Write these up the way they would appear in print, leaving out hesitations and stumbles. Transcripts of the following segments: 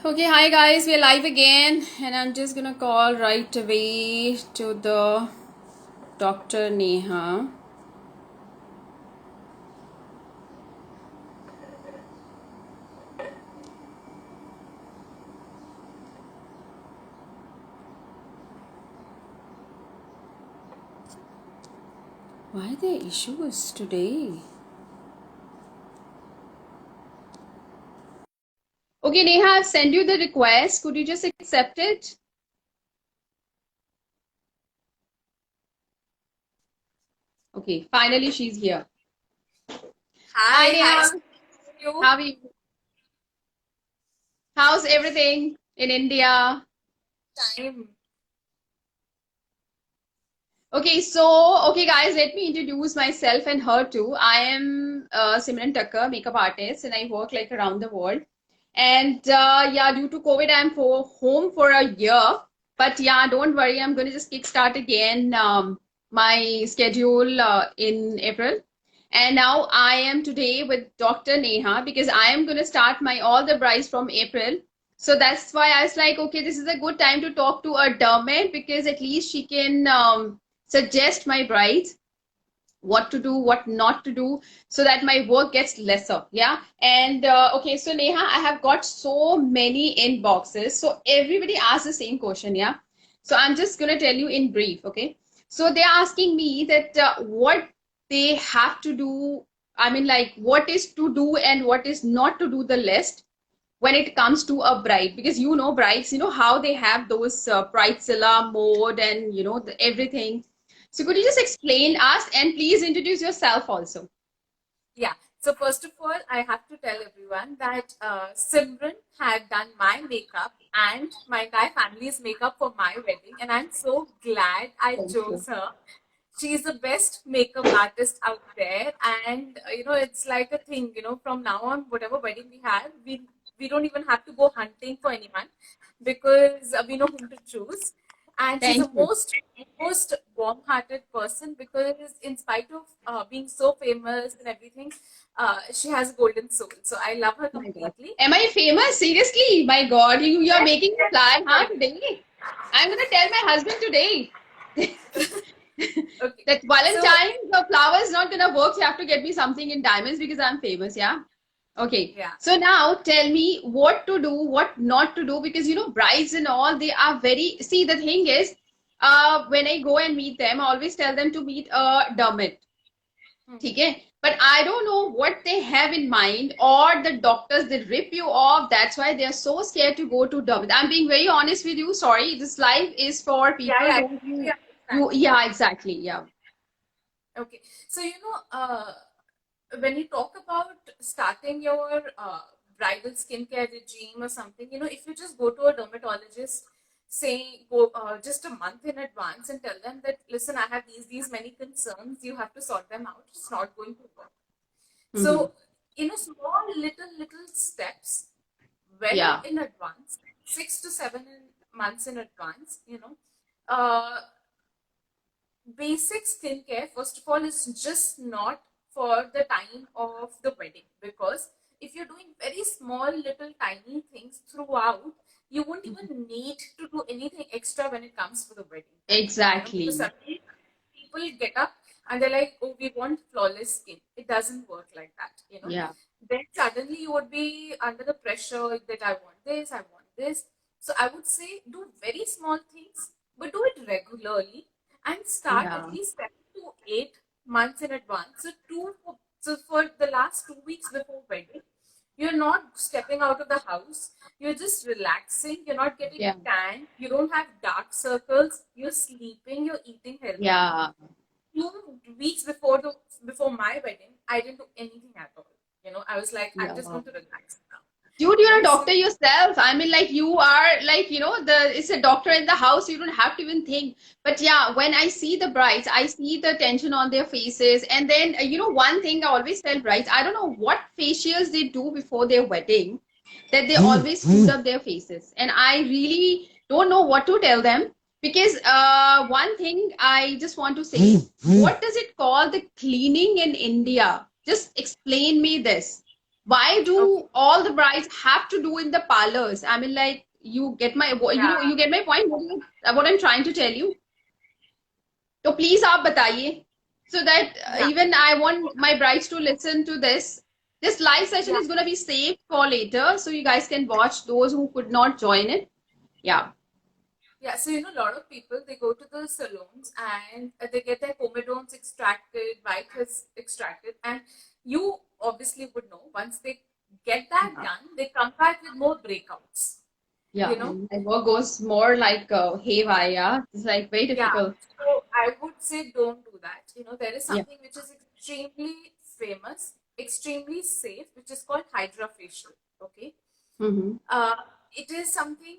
Okay, hi guys, we're live again, and I'm just gonna call right away to the Dr. Neha. Why the issues today? Okay, Neha, I've sent you the request. Could you just accept it? Okay, finally she's here. Hi, Hi, Neha. you. How are you? How's everything in India? Time. Okay, guys, let me introduce myself and her too. I am Simran Takkar, makeup artist, and I work like around the world. And yeah, due to COVID, I'm for home for a year. But yeah, don't worry, I'm going to just kickstart again my schedule in April. And now I am today with Dr. Neha because I am going to start my all the brides from April. So that's why I was like, okay, this is a good time to talk to a dermat because at least she can suggest my brides what to do, what not to do, so that my work gets lesser. Yeah. And okay, so Neha, I have got so many inboxes. So everybody asks the same question. Yeah. So I'm just going to tell you in brief. Okay. So they're asking me that what they have to do. I mean, like, what is to do and what is not to do the list when it comes to a bride, because brides, how they have those bridezilla mode and everything. So could you just explain us and please introduce yourself also? Yeah. So first of all, I have to tell everyone that Simran had done my makeup and my entire family's makeup for my wedding, and I'm so glad I Thank you. chose her. She's the best makeup artist out there, and it's like a thing. From now on, whatever wedding we have, we don't even have to go hunting for anyone because we know whom to choose. And she's Thank the you. most warm-hearted person because in spite of being so famous and everything, she has a golden soul. So I love her My God. completely. Am I famous? Seriously? My God, you're Yes, making me yes, fly, huh, yes. today? I'm gonna tell my husband today. Okay. That So Valentine, the flower is not gonna work. You have to get me something in diamonds because I'm famous, yeah? Okay. yeah, So now tell me what to do, what not to do, because brides and all, they are very, see, the thing is, when I go and meet them, I always tell them to meet a dermat. Okay? But I don't know what they have in mind, or the doctors, they rip you off. That's why they're so scared to go to dermat. I'm being very honest with you. Sorry, this life is for yeah, people. yeah. I Don't totally you, understand. yeah, exactly. Yeah. Okay. So when you talk about starting your bridal skincare regime or something, if you just go to a dermatologist, say go just a month in advance and tell them that, listen, I have these many concerns, you have to sort them out. It's not going to work. Hmm. So, small little steps, well Yeah. in advance, 6 to 7 months in advance, uh, basic skincare, first of all, is just not for the time of the wedding, because if you're doing very small little tiny things throughout, you won't even need to do anything extra when it comes to the wedding time, because Exactly. suddenly people get up and they're like, oh, we want flawless skin. It doesn't work like that. Yeah. Then suddenly you would be under the pressure that I want this, I want this. So I would say do very small things, but do it regularly and start at Yeah. least 7 to 8 months in advance. So for the last 2 weeks before wedding, you're not stepping out of the house. You're just relaxing. You're not getting Yeah. tan. You don't have dark circles. You're sleeping. You're eating healthy. Yeah. 2 weeks before my wedding, I didn't do anything at all. I was like, I'm just Yeah. going to relax now. Dude, you're a So doctor yourself. I mean, like you are like, it's a doctor in the house. You don't have to even think. But yeah, when I see the brides, I see the tension on their faces. And then, one thing I always tell brides, I don't know what facials they do before their wedding, that they always screwed up their faces. And I really don't know what to tell them. Because one thing I just want to say, what does it call the cleaning in India? Just explain me this. Why Okay. do all the brides have to do in the parlors? I mean, like, you get my, Yeah. you get my point, what I'm trying to tell you. So please आप बताइए, so that Yeah. even I want my brides to listen to this. This live session Yeah. is going to be saved for later, so you guys can watch those who could not join it. Yeah. Yeah, so a lot of people, they go to the salons and they get their comedones extracted, whiteheads extracted, and you obviously would know once they get that Yeah. done, they come back with more breakouts. Yeah. You know, My work goes more like haywire. Yeah. It's like very yeah. difficult. So I would say don't do that. There is Yeah. something which is extremely famous, extremely safe, which is called hydrofacial. Okay. Mm-hmm. Uh, it is something,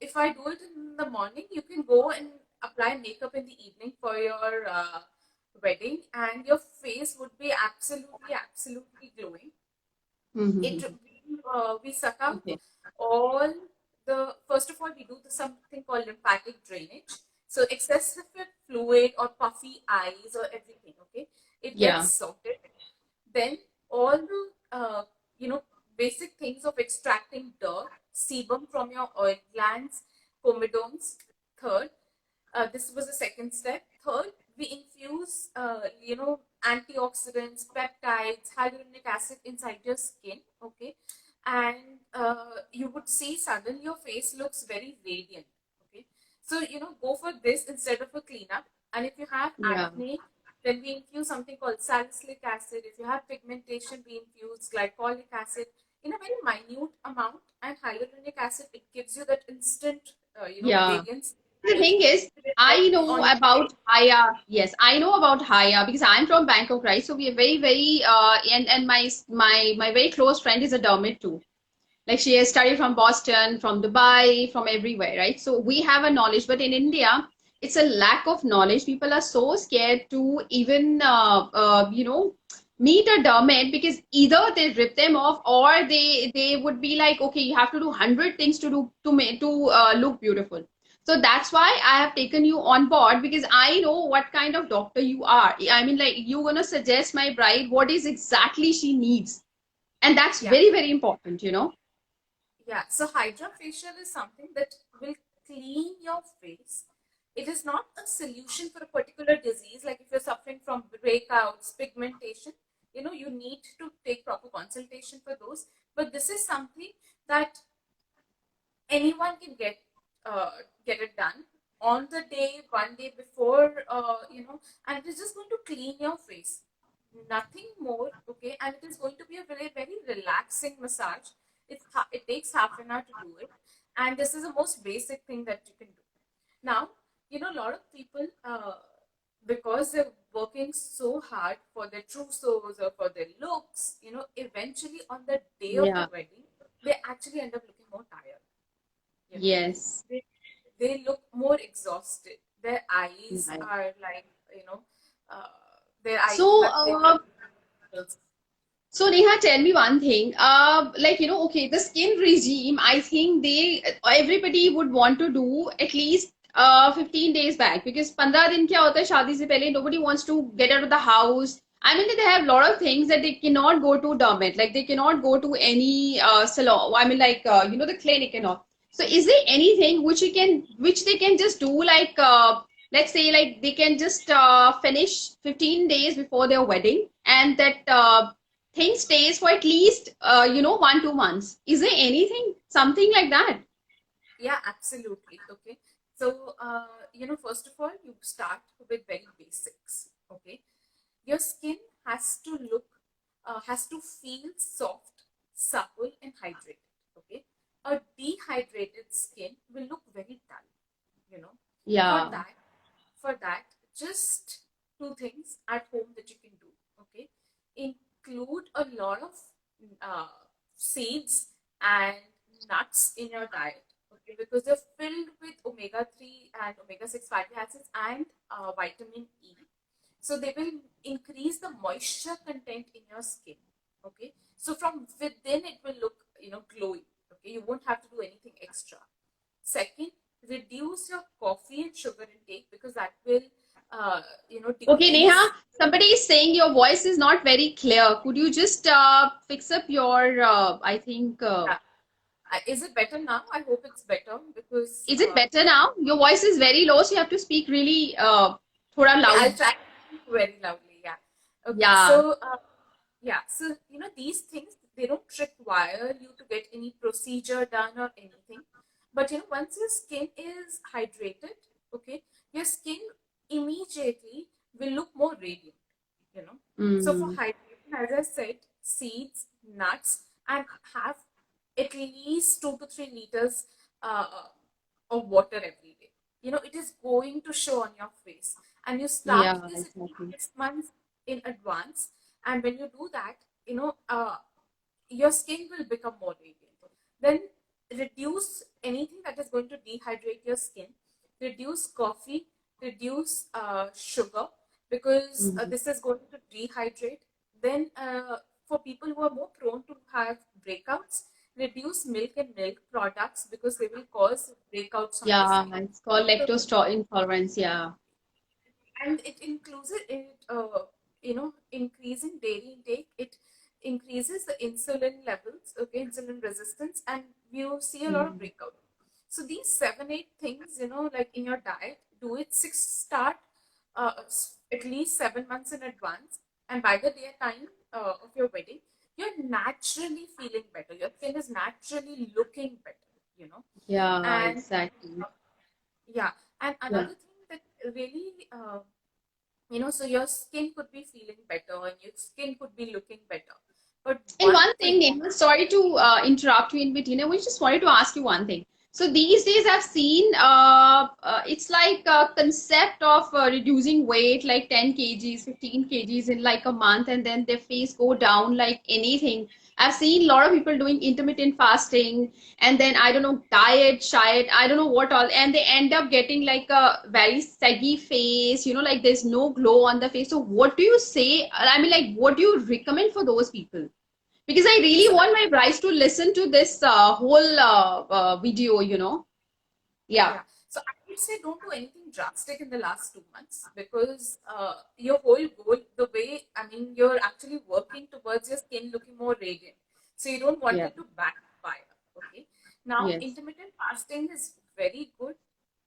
if I do it in the morning, you can go and apply makeup in the evening for your wedding, and your face would be absolutely, absolutely glowing. It Mm-hmm. we suck out Okay. all first of all, we do something called lymphatic drainage. So excessive fluid or puffy eyes or everything, okay, it Yeah. gets sorted. Then all the you know basic things of extracting dirt, sebum from your oil glands, comedones. Third, this was the second step. Third, we infuse, antioxidants, peptides, hyaluronic acid inside your skin. Okay, and you would see suddenly your face looks very radiant. Okay, so go for this instead of a cleanup. And if you have Yeah. acne, then we infuse something called salicylic acid. If you have pigmentation, we infuse glycolic acid in a very minute amount, and hyaluronic acid, it gives you that instant, Yeah. radiance The thing is, I know on your about face. Haya. Yes, I know about Haya because I'm from Bangkok, right? So we are very, very and my very close friend is a dermat too. Like she has studied from Boston, from Dubai, from everywhere, right? So we have a knowledge, but in India, it's a lack of knowledge. People are so scared to even meet a dermat because either they rip them off or they would be like, okay, you have to do 100 things to do to look beautiful. So that's why I have taken you on board because I know what kind of doctor you are. I mean, like you're gonna suggest my bride what is exactly she needs, and that's Yeah, very, very important. yeah. So hydrofacial is something that will clean your face. It is not a solution for a particular disease. Like if you're suffering from breakouts, pigmentation, you need to take proper consultation for those. But this is something that anyone can uh, get it done on the day, one day before, and it is just going to clean your face, nothing more. Okay, and it is going to be a very, very relaxing massage. It takes half an hour to do it, and this is the most basic thing that you can do. Now, a lot of people, because they're working so hard for their trousseaux or for their looks, eventually on the day of the Yeah. wedding, they actually end up looking more tired. you know Yes. they, they look more exhausted. Their eyes Right. are like, uh, their eyes So, have, they have wrinkles. so Neha, tell me one thing. Like, okay, the skin regime, I think everybody would want to do at least 15 days back because 15 दिन क्या होता है शादी से पहले nobody wants to get out of the house. I mean, they have a lot of things that they cannot go to dermat, like they cannot go to any salon. I mean, like the clinic and all. So, is there anything which they can just do, like let's say, like they can just finish 15 days before their wedding, and that thing stays for at least 1 2 months. Is there anything something like that? Yeah, absolutely. Okay, so first of all, you start with very basics. Okay, your skin has to feel soft, supple, and hydrated. Okay, a dehydrated skin will look very dull. you know for Yeah. that for that, just two things at home that you can do. Okay, include a lot of uh, seeds and nuts in your diet. Okay, because they're filled with omega-3 and omega-6 fatty acids and vitamin E, so they will increase the moisture content in your skin. Okay, so from within it will look, glowy. Okay, you won't have to do anything extra. Second, reduce your coffee and sugar intake because that will Okay, Neha, decrease. somebody is saying your voice is not very clear. Could you just fix up your, I think, Yeah. Is it better now? I hope it's better because is it better now? Your voice is very low, so you have to speak really thoda okay, I'll loud. try to speak very loudly. Yeah. Okay. Yeah. So yeah. So these things, they don't require you to get any procedure done or anything. But once your skin is hydrated, okay, your skin immediately will look more radiant. You know. So for Mm. hydration, as I said, seeds, nuts, and have at least 2 to 3 liters uh, of water every day. It is going to show on your face, and you start Yeah, this at least exactly. 6 months in advance. And when you do that, your skin will become more radiant. Then reduce anything that is going to dehydrate your skin. Reduce coffee, reduce sugar, because Mm. this is going to dehydrate. Then for people who are more prone to have breakouts, reduce milk and milk products because they will cause breakouts on the Yeah, skin. it's called So lactose intolerance. Yeah. and it includes increasing dairy intake. It increases the insulin levels, okay, insulin resistance, and you see a lot of Mm. breakout. So these 7 8 things, like in your diet, do it six start at least 7 months in advance, and by the day time of your wedding, you're naturally feeling better, your skin is naturally looking better, Yeah, and exactly. uh, yeah. And Yeah. another thing that really so your skin could be feeling better and your skin could be looking better. But And one one thing, thing, Neha, sorry to interrupt you in between. I just wanted to ask you one thing. So these days I've seen it's like a concept of reducing weight like 10 kgs, 15 kgs in like a month, and then their face go down like anything. I've seen a lot of people doing intermittent fasting, and then I don't know, diet, shiat, I don't know what all, and they end up getting like a very saggy face, like there's no glow on the face. So what do you say? I mean, like, what do you recommend for those people? Because I okay, really so want my brides to listen to this whole video. Yeah, yeah, so I would say don't do anything drastic in the last 2 months, because your whole goal, the way, I mean, you're actually working towards your skin looking more radiant. So you don't want yeah, it to backfire. Okay. Now, yes. intermittent fasting is very good,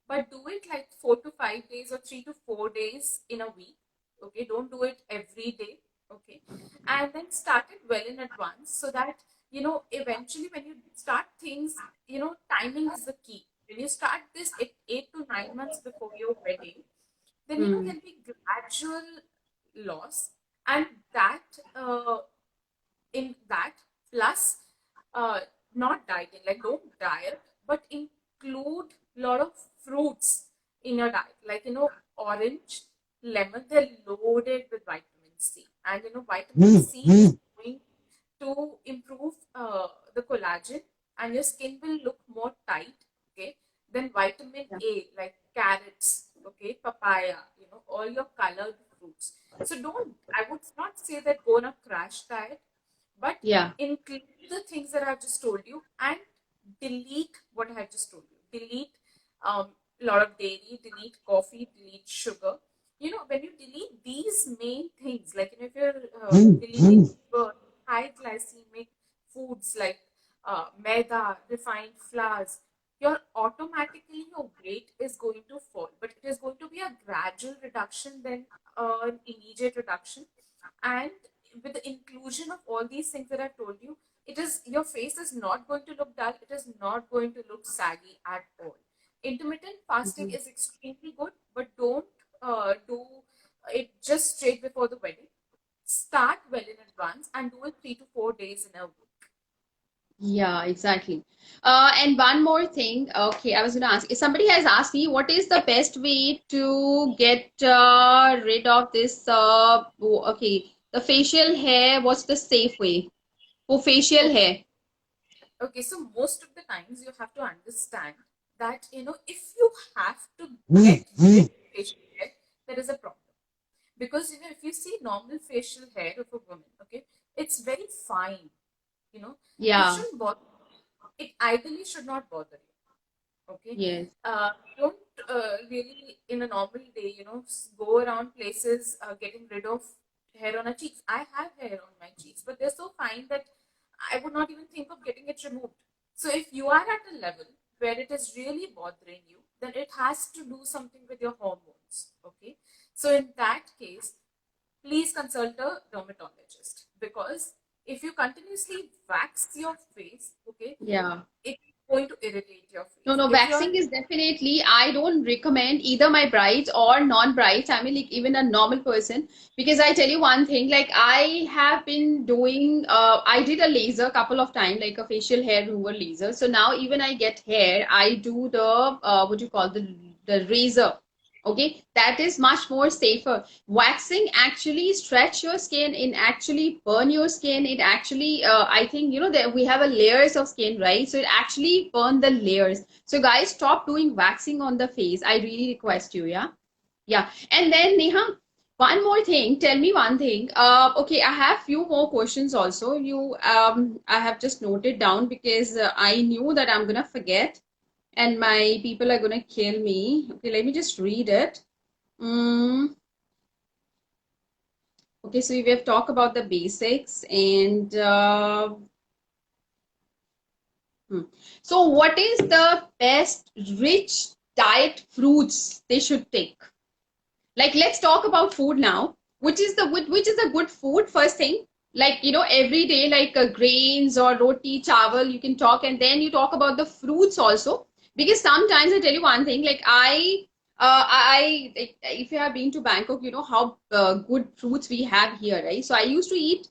but do it like 4 to 5 days or 3 to 4 days in a week. Okay. Don't do it every day. Okay. And then start it well in advance, so that, eventually when you start things, timing is the key. When you start this 8 to 9 months before your wedding, then Hmm. there'll be gradual loss, and that in that plus uh, not dieting, like don't diet, but include a lot of fruits in your diet, like orange, lemon. They're loaded with vitamin C, and vitamin C is going to improve the collagen, and your skin will look more tight. Okay. Then vitamin Yeah, A, like carrots, okay, papaya, all your colored fruits. So don't, I would not say that go on a crash diet, but yeah, include the things that I've just told you, and delete what I have just told you. Delete a lot of dairy, delete coffee, delete sugar. When you delete these main things, like if you're deleting sugar, high glycemic foods like maida, refined flours, your weight is going to fall, but it is going to be a gradual reduction than an immediate reduction. And with the inclusion of all these things that I've told you, it is, your face is not going to look dull, it is not going to look saggy at all. Intermittent fasting mhm. is extremely good, but don't do it just straight before the wedding. Start well in advance and do it 3 to 4 days in a week. Yeah, exactly. And one more thing. Okay, I was going to ask. If somebody has asked me, what is the best way to get rid of this? Okay, the facial hair. What's the safe way for facial Okay. hair? Okay, so most of the times you have to understand that, if you have to get rid of facial hair, there is a problem. Because, if you see normal facial hair of a woman, okay, it's very fine, you know, it Yeah. shouldn't bother, it ideally should not bother you. Okay. Yes. Don't really in a normal day, go around places getting rid of hair on our cheeks. I have hair on my cheeks, but they're so fine that I would not even think of getting it removed. So if you are at a level where it is really bothering you, then it has to do something with your hormones. Okay. So in that case, please consult a dermatologist, because if you continuously wax your face, okay, Yeah. it's going to irritate your No, face. no, If you're waxing is definitely, I don't recommend either my brides or non-brides. I mean, like even a normal person, because I tell you one thing, like I have been doing, I did a laser couple of times, like a facial hair removal laser. So now even I get hair, I do the, what do you call the razor. Okay, that is much more safer. Waxing actually stretch your skin, it actually burn your skin, it actually, I think, that we have a layers of skin, right? So it actually burn the layers. So guys, stop doing waxing on the face. I really request you, yeah? Yeah. And then Neha, one more thing. Tell me one thing. Okay, I have few more questions also. I have just noted down because I knew that I'm gonna forget and my people are gonna kill me. Okay, let me just read it. Mm, okay, so we have talked about the basics and hmm. So what is the best rich diet fruits they should take? Like let's talk about food now. Which is a good food first thing? Like every day like grains or roti, chawal you can talk and then you talk about the fruits also because sometimes I tell you one thing like if you have been to Bangkok you know how good fruits we have here, right? So I used to eat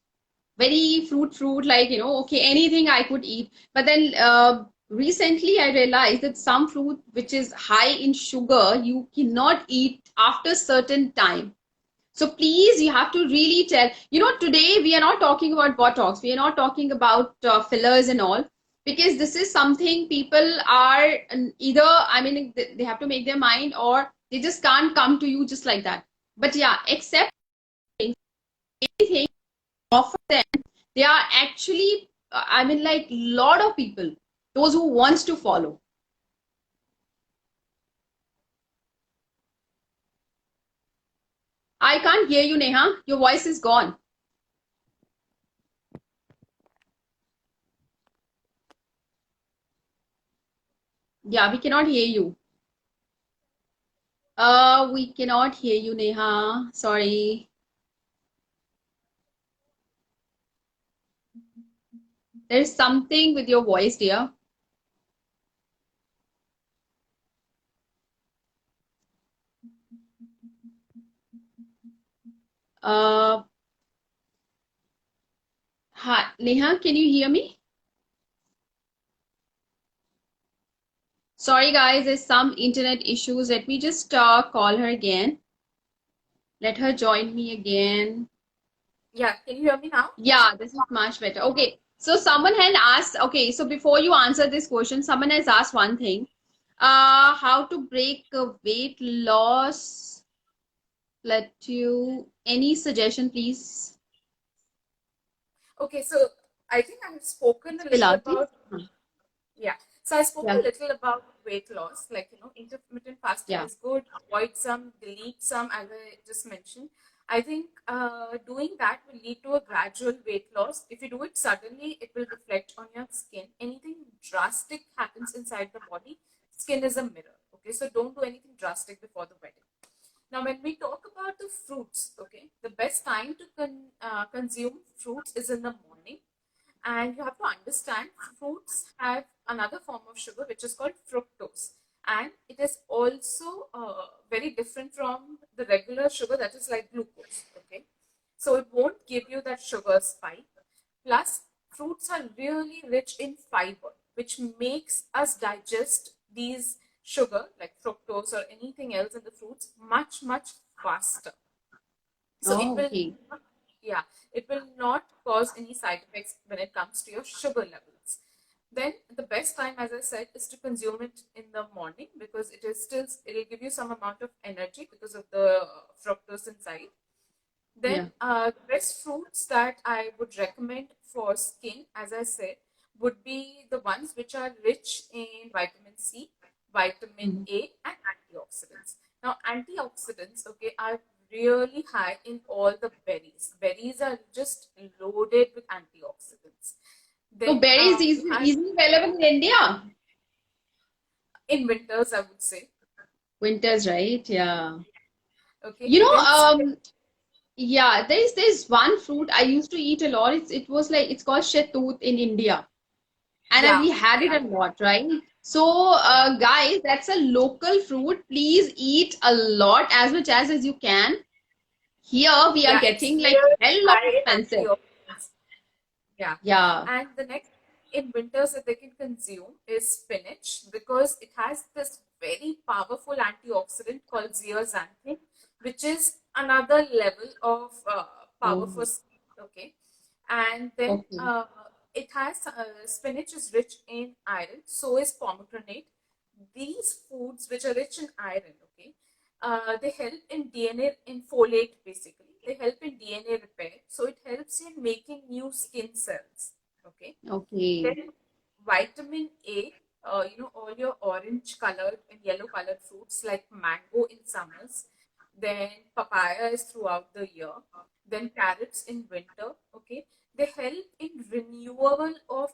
very fruit like okay anything I could eat but then recently I realized that some fruit which is high in sugar you cannot eat after certain time. So please you have to really tell today we are not talking about botox, we are not talking about fillers and all because this is something people are either I mean they have to make their mind or they just can't come to you just like that. But yeah, except anything offer them, they are actually I mean like lot of people those who wants to follow. I can't hear you, Neha, your voice is gone. Yeah, we cannot hear you. We cannot hear you, Neha, sorry. There's something with your voice, dear. uh Hi, Neha, can you hear me? Sorry guys, there's some internet issues. Let me just call her again. Let her join me again. Yeah, can you hear me now? Yeah, this is much better. Okay, so someone had asked, okay, so before you answer this question, someone has asked one thing. How to break weight loss? Let you, any suggestion, please? Okay, so I think I have spoken a little Spila, please. about, yeah. So I spoke Yeah, a little about weight loss, like, intermittent fasting yeah. is good, avoid some, delete some, as I just mentioned. I think doing that will lead to a gradual weight loss. If you do it suddenly, it will reflect on your skin. Anything drastic happens inside the body, skin is a mirror. Okay, so don't do anything drastic before the wedding. Now, when we talk about the fruits, okay, the best time to consume fruits is in the morning. And you have to understand fruits have another form of sugar which is called fructose. And it is also very different from the regular sugar that is like glucose. Okay. So it won't give you that sugar spike. Plus, fruits are really rich in fiber, which makes us digest these sugar like fructose or anything else in the fruits much, much faster. So it Oh, will okay. not, yeah, it will not cause any side effects when it comes to your sugar levels. Then the best time, as I said, is to consume it in the morning because it will give you some amount of energy because of the fructose inside. Then Yeah. the best fruits that I would recommend for skin, as I said, would be the ones which are rich in vitamin C, vitamin Mhm. A, and antioxidants. antioxidants. Now, antioxidants, okay, are really high in all the berries. Berries are just loaded with antioxidants. So Then berries you have easily available in India. in winters, I would say. Winters, right? Yeah. Okay, You know, then yeah, there's one fruit I used to eat a lot. It was like it's called shetut in India, and yeah, we had it yeah, a lot, right? So, yeah, guys, that's a local fruit. Please eat a lot, as much as you can. Here we are yeah. It's getting like really hell of high in expensive. antioxidants. Yeah. Yeah. And the next in winters that they can consume is spinach because it has this very powerful antioxidant called zeaxanthin, which is another level of power for Oh, skin. Okay. And then okay. it has spinach is rich in iron, so is pomegranate. These foods, which are rich in iron, okay, they help in DNA in folate basically. They help in DNA repair, so it helps in making new skin cells. Okay, Okay. then vitamin A, all your orange colored and yellow colored fruits like mango in summers, then papaya is throughout the year, then carrots in winter. Okay, they help in renewal of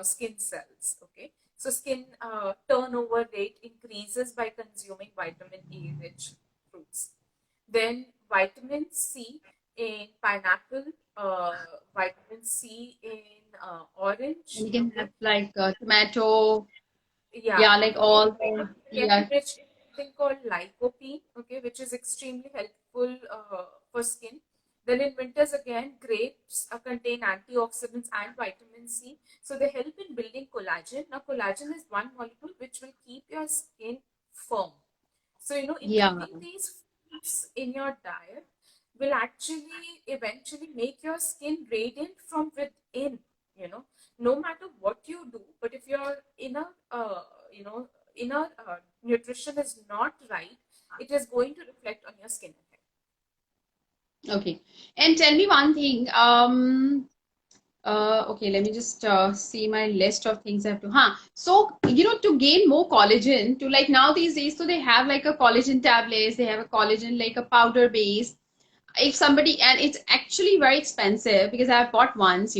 skin cells. Okay, so skin turnover rate increases by consuming vitamin A rich fruits. Then vitamin C in pineapple, vitamin C in orange. And you can have Okay, like tomato. yeah. Yeah, like In all autumn, the, again, yeah. rich in something called lycopene, okay, which is extremely helpful for skin. Then in winters, again, grapes contain antioxidants and vitamin C. So they help in building collagen. Now, collagen is one molecule which will keep your skin firm. So, Yeah. including these foods in your diet will actually eventually make your skin radiant from within, no matter what you do. But if your you know, inner nutrition is not right, it is going to reflect on your skin and Okay. And tell me one thing. Okay, let me just see my list of things I have to. So, to gain more collagen, to like now these days, so they have like a collagein tablets, they have a collagen like a powder base. If somebody, and it's actually very expensive because I've bought once.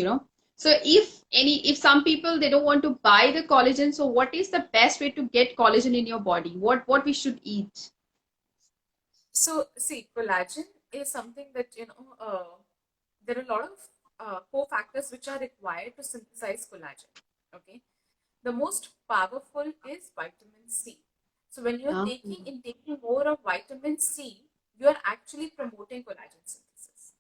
So if some people they don't want to buy the collagen, so what is the best way to get collagen in your body? What we should eat? So, see, collagen is something that, there are a lot of cofactors which are required to synthesize collagen. Okay. The most powerful is vitamin C. So, when you're Uh, taking more of vitamin C, you're actually promoting collagen synthesis.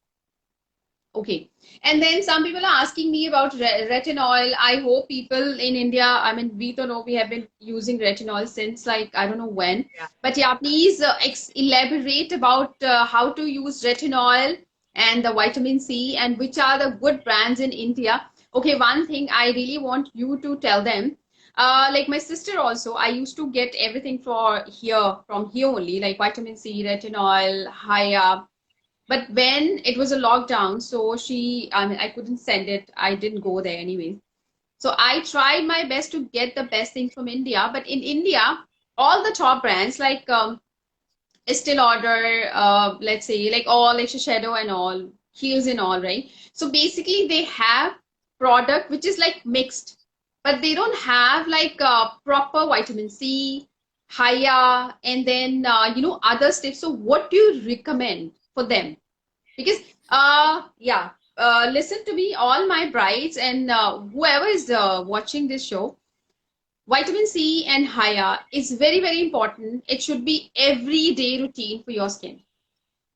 Okay. And then some people are asking me about retinol. I hope people in India, I mean, we don't know, we have been using retinol since like, I don't know when. Yeah. But yeah, please elaborate about how to use retinol and the vitamin C and which are the good brands in India. Okay, one thing I really want you to tell them. Like my sister also, I used to get everything from here only, like vitamin C, retinol, Haya. But when it was a lockdown, so I mean, I couldn't send it. I didn't go there anyways. So I tried my best to get the best things from India. But in India, all the top brands like Estee Lauder, let's say like all like Shiseido and all, Kiehl's and all, right? So basically, they have product which is like mixed, but they don't have like proper vitamin C, Haya, and then other stuff. So what do you recommend for them? Because yeah, listen to me, all my brides and whoever is watching this show, vitamin C and Haya is very, very important. It should be everyday routine for your skin.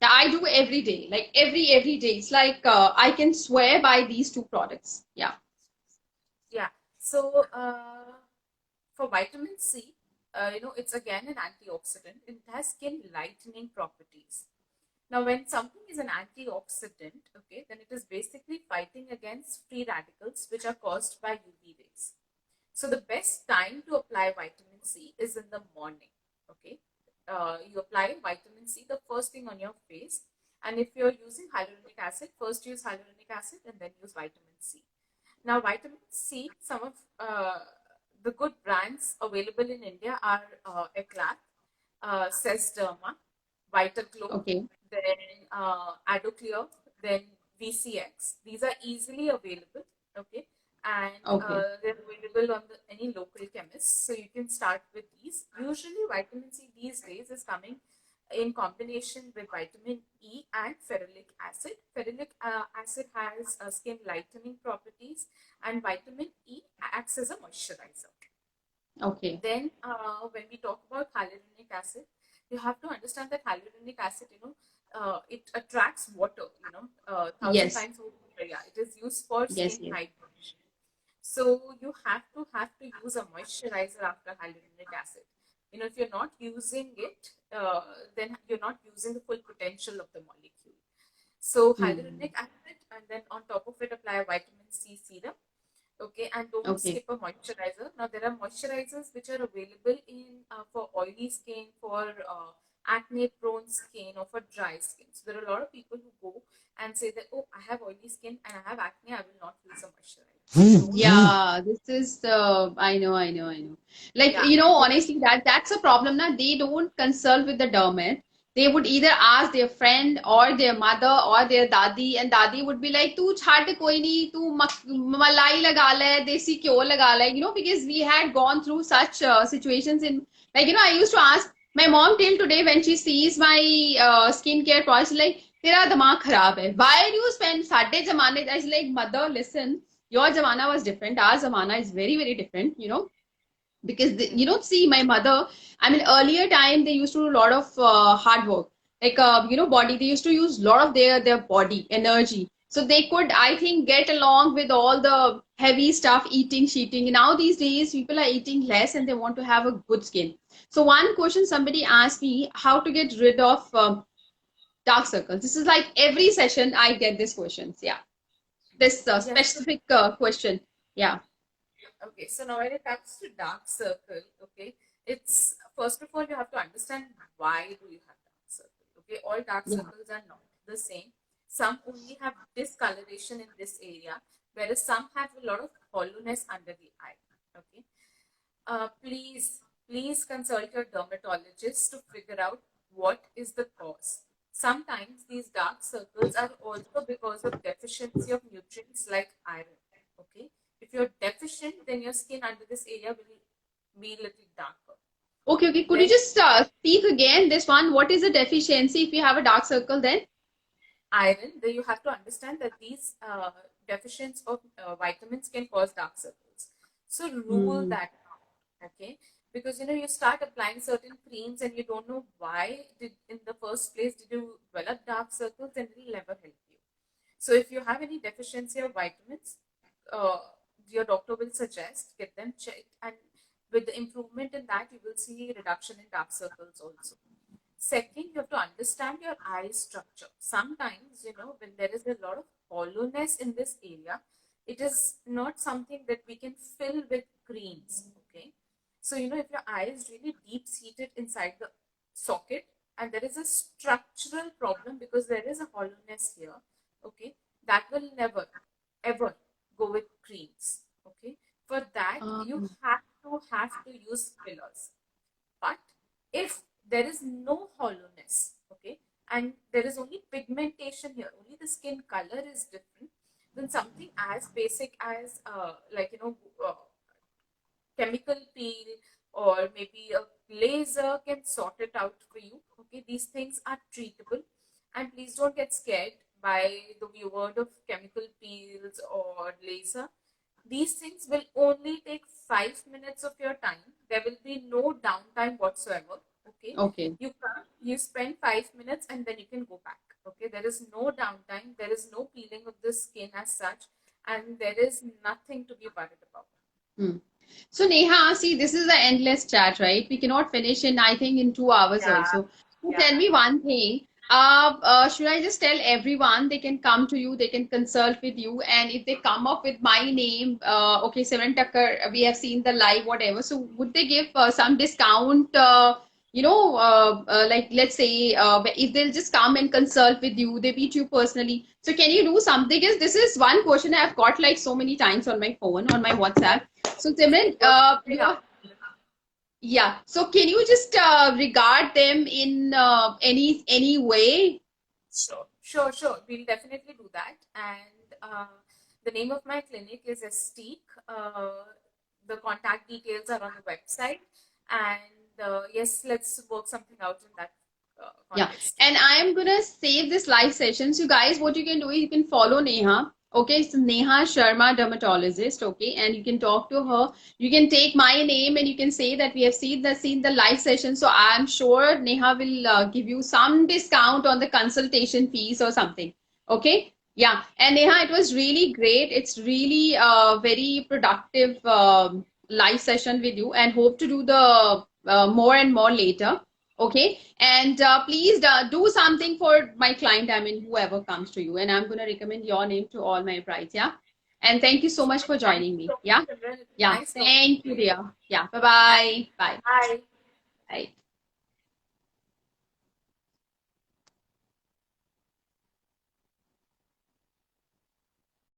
Now, I do every day, like every day. It's like I can swear by these two products. Yeah. Yeah. So, for vitamin C, it's again an antioxidant. It has skin lightening properties. Now, when something is an antioxidant, okay, then it is basically fighting against free radicals which are caused by UV rays. So the best time to apply vitamin C is in the morning. Okay, you apply vitamin C the first thing on your face, and if you're using hyaluronic acid, first use hyaluronic acid and then use vitamin C. Now, vitamin C, some of the good brands available in India are Eclat. Sesderma, Vitaglow, Okay. then Adoclear, then VCX. These are easily available, okay, and Okay. they're available on any local chemist. So you can start with these. Usually, vitamin C these days is coming in combination with vitamin E and ferulic acid. Ferulic acid has skin lightening properties, and vitamin E acts as a moisturizer. Okay. Then, when we talk about hyaluronic acid, you have to understand that hyaluronic acid, it attracts water, 1,000 times over water. Yeah, it is used for Yes. skin Yes. hydration. So you have to use a moisturizer after hyaluronic acid. If you're not using it, then you're not using the full potential of the molecule. So Hmm. hyaluronic acid, and then on top of it, apply a vitamin C serum. Okay, and don't Okay. skip a moisturizer. Now there are moisturizers which are available in for oily skin, for acne-prone skin, or for dry skin. So there are a lot of people who go and say that, oh, I have oily skin and I have acne, I will not use a moisturizer. So don't do that. Yeah, this is I know. Like, Yeah, don't. honestly, that's a problem na. They don't consult with the dermat. They would either ask their friend or their mother or their dadi, and dadi would be like, "तू छाट कोई नहीं, तू मलाई लगा ले, देसी घ्यो लगा ले," because we had gone through such situations in, like, I used to ask my mom till today when she sees my skincare products, like, तेरा दिमाग खराब है. Why do you spend साढ़े जमाने? I was like, mother, listen, your zamana was different. Our zamana is very, very different, because you Hmm. don't see my mother. I mean, earlier time they used to do a lot of hard work, like body. They used to use a lot of their body energy, so they could, I think, get along with all the heavy stuff, eating, cheating. Now these days, people are eating less and they want to have a good skin. So one question somebody asked me, how to get rid of dark circles. This is like every session I get this questions. Yeah, this Yes. specific question. Yeah. Okay, so now when it comes to dark circle, okay, it's first of all you have to understand why do you have dark circle. Okay, all dark Yeah. circles are not the same. Some only have discoloration in this area, whereas some have a lot of hollowness under the eye. Okay, please consult your dermatologist to figure out what is the cause. Sometimes these dark circles are also because of deficiency of nutrients like iron. Okay, if you're deficient, then your skin under this area will be a little darker. Okay, okay. Could you Then just speak again this one? What is the deficiency if you have a dark circle then? iron, then you have to understand that these deficiencies of vitamins can cause dark circles. So rule Hmm. that out, okay? Because you start applying certain creams and you don't know why did in the first place did you develop dark circles, and it will never help you. So if you have any deficiency of vitamins, uh, your doctor will suggest get them checked, and with the improvement in that, you will see reduction in dark circles also. Second, you have to understand your eye structure. Sometimes, when there is a lot of hollowness in this area, it is not something that we can fill with creams. Okay. So, if your eye is really deep seated inside the socket and there is a structural problem because there is a hollowness here, okay, that will never ever go with creams. Okay. For that, you Um, have to use fillers. But if there is no hollowness, okay, and there is only pigmentation here, only the skin color is different, then something as basic as chemical peel or maybe a laser can sort it out for you. Okay, these things are treatable, and please don't get scared by the word of chemical peels or laser. These things will only take 5 minutes of your time. There will be no downtime whatsoever. Okay, okay. you come, you spend 5 minutes, and then you can go back. Okay, there is no downtime, there is no peeling of the skin as such, and there is nothing to be worried about. Hmm. So Neha, see, this is an endless chat, right? We cannot finish in, I think, in 2 hours Yeah, also. So yeah. tell me one thing. Should I just tell everyone they can come to you, they can consult with you, and if they come up with my name, okay, Simran Takkar, we have seen the live, whatever. So would they give some discount? Like, let's say if they'll just come and consult with you, they meet you personally. So can you do something? Because this is one question I've got like so many times on my phone, on my WhatsApp. So See, Simran, personally, I your will. Yeah. So can you just regard them in any way? Sure. We'll definitely do that. And the name of my clinic is Estique. The contact details are on the website. And yes, let's work something out in that Yeah, context. and I am gonna save this live session. So, guys, what you can do is you can follow Neha. Okay, it's Neha Sharma, dermatologist. Okay, and you can talk to her. You can take my name and you can say that we have seen the live session. So I'm sure Neha will give you some discount on the consultation fees or something. Okay, yeah. And Neha, it was really great. It's really very productive live session with you, and hope to do the more and more later. Okay, and please do something for my client, I mean, whoever comes to you. And I'm going to recommend your name to all my brides. Yeah. And thank you so much Sure. for Thank joining you me. so much, Yeah. Simran. It was Yeah. nice talking Thank to you, you. dear. Yeah. Thanks. Bye-bye. Bye. Bye. Bye.